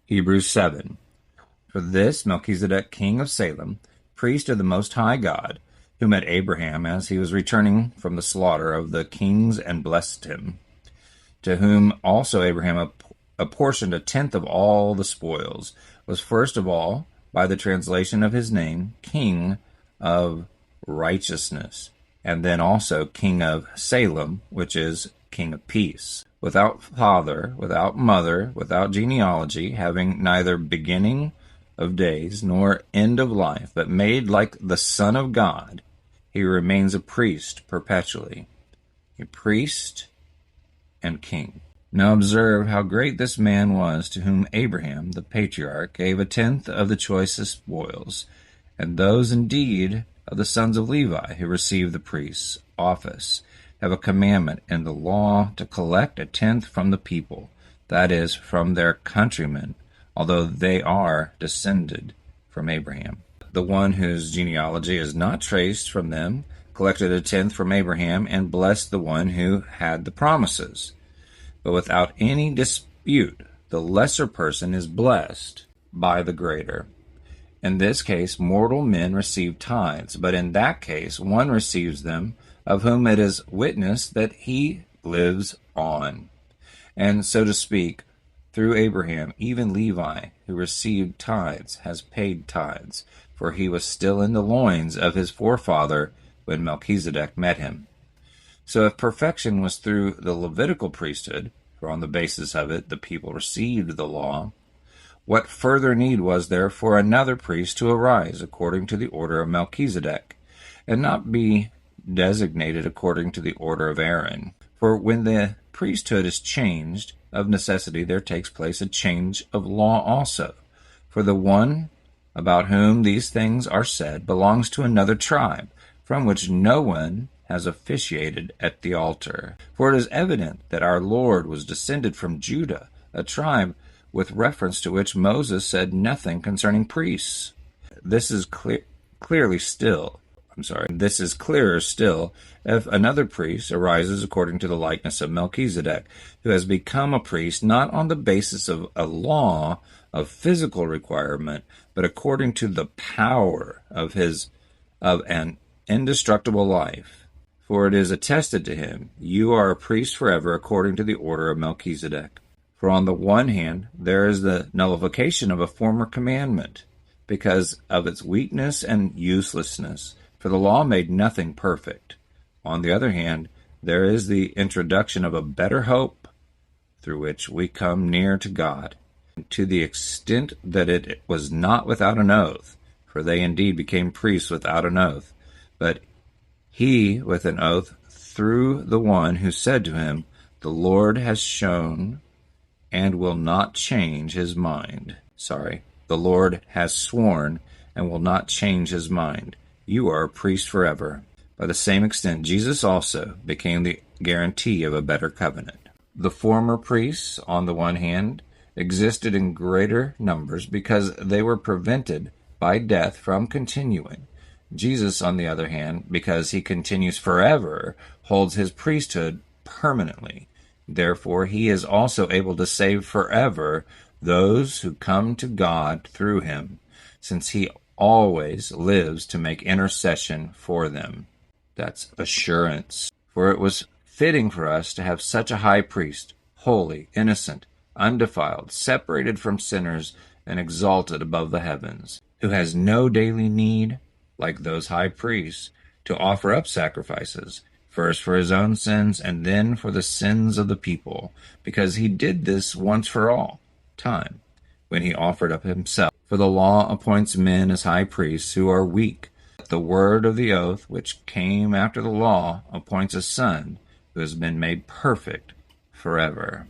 Hebrews 7. For this Melchizedek, king of Salem, priest of the Most High God, who met Abraham as he was returning from the slaughter of the kings and blessed him, to whom also Abraham apportioned a tenth of all the spoils, was first of all, by the translation of his name, King of Righteousness, and then also King of Salem, which is King of Peace, without father, without mother, without genealogy, having neither beginning of days nor end of life, but made like the Son of God, he remains a priest perpetually, a priest and king. Now observe how great this man was, to whom Abraham, the patriarch, gave a tenth of the choicest spoils, and those indeed of the sons of Levi who receive the priest's office have a commandment in the law to collect a tenth from the people, that is, from their countrymen, although they are descended from Abraham. The one whose genealogy is not traced from them collected a tenth from Abraham and blessed the one who had the promises. But without any dispute, the lesser person is blessed by the greater. In this case, mortal men receive tithes, but in that case, one receives them, of whom it is witnessed that he lives on. And so to speak, through Abraham, even Levi, who received tithes, has paid tithes, for he was still in the loins of his forefather when Melchizedek met him. So if perfection was through the Levitical priesthood, for on the basis of it the people received the law, what further need was there for another priest to arise according to the order of Melchizedek, and not be designated according to the order of Aaron? For when the priesthood is changed, of necessity there takes place a change of law also. For the one about whom these things are said belongs to another tribe, from which no one has officiated at the altar. For it is evident that our Lord was descended from Judah, a tribe with reference to which Moses said nothing concerning priests. This is clearer still if another priest arises according to the likeness of Melchizedek, who has become a priest not on the basis of a law of physical requirement, but according to the power of an indestructible life. For it is attested to him, you are a priest forever according to the order of Melchizedek. For on the one hand, there is the nullification of a former commandment, because of its weakness and uselessness, for the law made nothing perfect. On the other hand, there is the introduction of a better hope, through which we come near to God, to the extent that it was not without an oath, for they indeed became priests without an oath, but he with an oath through the one who said to him, the Lord has shown and will not change his mind. The Lord has sworn and will not change his mind. You are a priest forever. By the same extent, Jesus also became the guarantee of a better covenant. The former priests, on the one hand, existed in greater numbers because they were prevented by death from continuing. Jesus, on the other hand, because he continues forever, holds his priesthood permanently. Therefore, he is also able to save forever those who come to God through him, since he always lives to make intercession for them. That's assurance. For it was fitting for us to have such a high priest, holy, innocent, undefiled, separated from sinners, and exalted above the heavens, who has no daily need, like those high priests, to offer up sacrifices, first for his own sins and then for the sins of the people, because he did this once for all time, when he offered up himself. For the law appoints men as high priests who are weak. The word of the oath, which came after the law, appoints a son who has been made perfect forever.